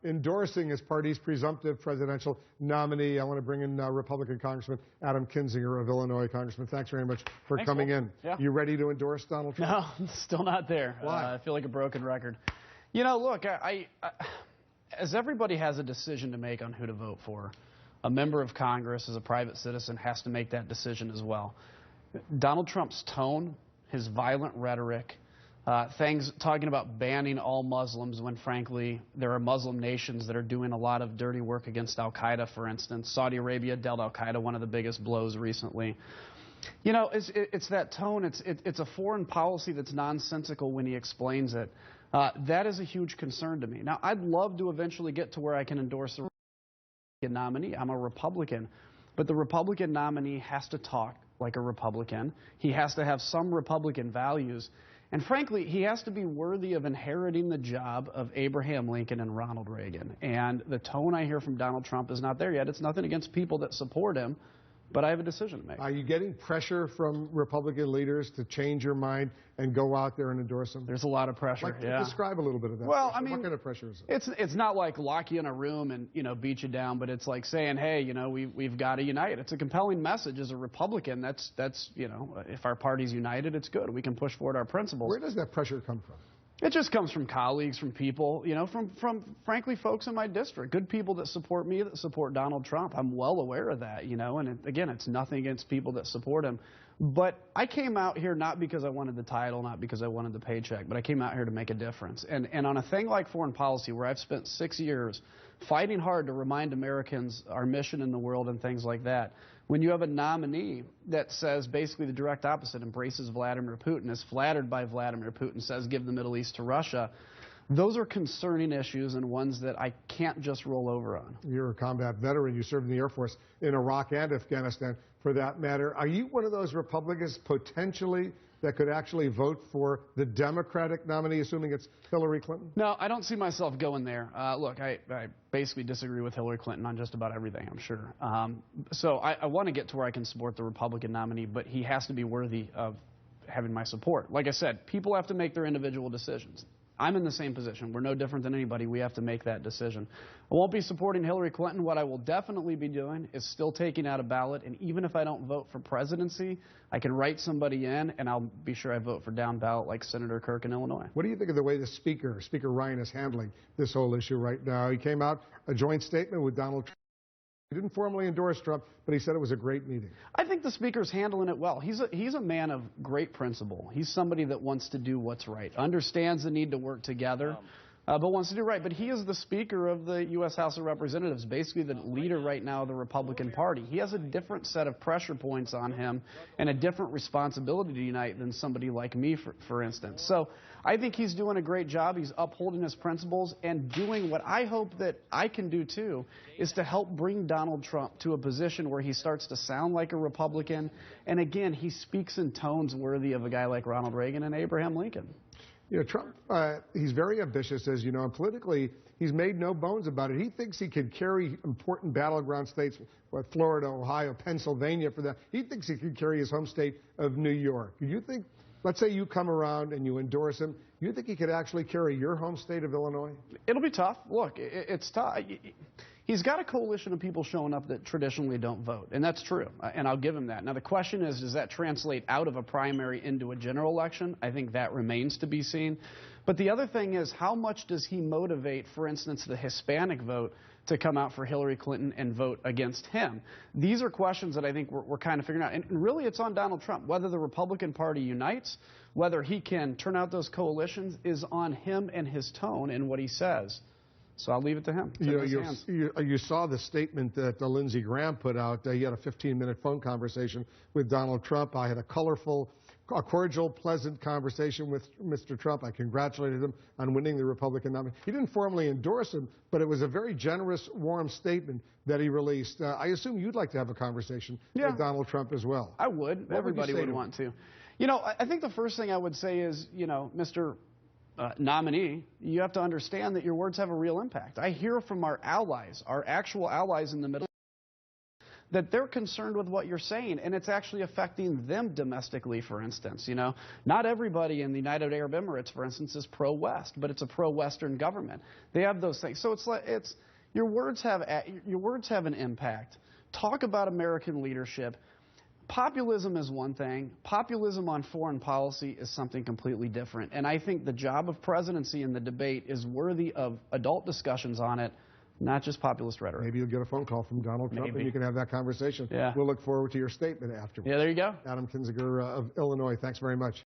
endorsing his party's presumptive presidential nominee. I want to bring in Republican Congressman Adam Kinzinger of Illinois. Congressman, thanks very much for coming in. Yeah. You ready to endorse Donald Trump? No, I'm still not there. Why? I feel like a broken record. You know, look, as everybody has a decision to make on who to vote for, a member of Congress as a private citizen has to make that decision as well. Donald Trump's tone, his violent rhetoric, things talking about banning all Muslims when, frankly, there are Muslim nations that are doing a lot of dirty work against al-Qaeda, for instance. Saudi Arabia dealt al-Qaeda one of the biggest blows recently. You know, it's that tone. It's a foreign policy that's nonsensical when he explains it. That is a huge concern to me. Now, I'd love to eventually get to where I can endorse a Republican nominee. I'm a Republican. But the Republican nominee has to talk like a Republican. He has to have some Republican values. And frankly, he has to be worthy of inheriting the job of Abraham Lincoln and Ronald Reagan. And the tone I hear from Donald Trump is not there yet. It's nothing against people that support him, but I have a decision to make. Are you getting pressure from Republican leaders to change your mind and go out there and endorse them? There's a lot of pressure, yeah. Describe a little bit of that. Well, pressure. I mean, what kind of pressure is it? It's not like lock you in a room and, you know, beat you down, but it's like saying, hey, you know, we've got to unite. It's a compelling message as a Republican. That's you know, if our party's united, it's good. We can push forward our principles. Where does that pressure come from? It just comes from colleagues, from people, you know, from frankly, folks in my district, good people that support me, that support Donald Trump. I'm well aware of that, you know, and again, it's nothing against people that support him. But I came out here not because I wanted the title, not because I wanted the paycheck, but I came out here to make a difference. And on a thing like foreign policy, where I've spent 6 years fighting hard to remind Americans our mission in the world and things like that, when you have a nominee that says basically the direct opposite, embraces Vladimir Putin, is flattered by Vladimir Putin, says give the Middle East to Russia, those are concerning issues and ones that I can't just roll over on. You're a combat veteran. You served in the Air Force in Iraq and Afghanistan, for that matter. Are you one of those Republicans potentially that could actually vote for the Democratic nominee, assuming it's Hillary Clinton? No, I don't see myself going there. Look, I basically disagree with Hillary Clinton on just about everything, I'm sure. So I want to get to where I can support the Republican nominee, but he has to be worthy of having my support. Like I said, people have to make their individual decisions. I'm in the same position. We're no different than anybody. We have to make that decision. I won't be supporting Hillary Clinton. What I will definitely be doing is still taking out a ballot, and even if I don't vote for presidency, I can write somebody in, and I'll be sure I vote for down ballot like Senator Kirk in Illinois. What do you think of the way the Speaker Ryan, is handling this whole issue right now? He came out, a joint statement with Donald Trump. He didn't formally endorse Trump, but he said it was a great meeting. I think the Speaker's handling it well. He's a man of great principle. He's somebody that wants to do what's right, understands the need to work together, but wants to do right. But he is the Speaker of the U.S. House of Representatives, basically the leader right now of the Republican Party. He has a different set of pressure points on him and a different responsibility to unite than somebody like me, for instance. So I think he's doing a great job. He's upholding his principles and doing what I hope that I can do, too, is to help bring Donald Trump to a position where he starts to sound like a Republican. And again, he speaks in tones worthy of a guy like Ronald Reagan and Abraham Lincoln. You know, Trump, he's very ambitious, as you know, and politically, he's made no bones about it. He thinks he could carry important battleground states, like Florida, Ohio, Pennsylvania, for that. He thinks he could carry his home state of New York. Do you think, let's say you come around and you endorse him, do you think he could actually carry your home state of Illinois? It'll be tough. Look, it's tough. He's got a coalition of people showing up that traditionally don't vote, and that's true, and I'll give him that. Now, the question is, does that translate out of a primary into a general election? I think that remains to be seen. But the other thing is, how much does he motivate, for instance, the Hispanic vote to come out for Hillary Clinton and vote against him? These are questions that I think we're kind of figuring out. And really, it's on Donald Trump. Whether the Republican Party unites, whether he can turn out those coalitions, is on him and his tone and what he says. So I'll leave it to him. You saw the statement that Lindsey Graham put out. He had a 15-minute phone conversation with Donald Trump. I had a cordial, pleasant conversation with Mr. Trump. I congratulated him on winning the Republican nomination. He didn't formally endorse him, but it was a very generous, warm statement that he released. I assume you'd like to have a conversation with Donald Trump as well. I would. Everybody would want to. You know, I think the first thing I would say is, you know, Mr. Nominee, you have to understand that your words have a real impact. I hear from our allies, our actual allies in the Middle East, that they're concerned with what you're saying, and it's actually affecting them domestically, for instance. You know, not everybody in the United Arab Emirates, for instance, is pro-West, but it's a pro-Western government. They have those things. So it's like, your words have an impact. Talk about American leadership. Populism is one thing. Populism on foreign policy is something completely different. And I think the job of presidency in the debate is worthy of adult discussions on it, not just populist rhetoric. Maybe you'll get a phone call from Donald Trump and you can have that conversation. Yeah. We'll look forward to your statement afterwards. Yeah, there you go. Adam Kinzinger of Illinois, thanks very much.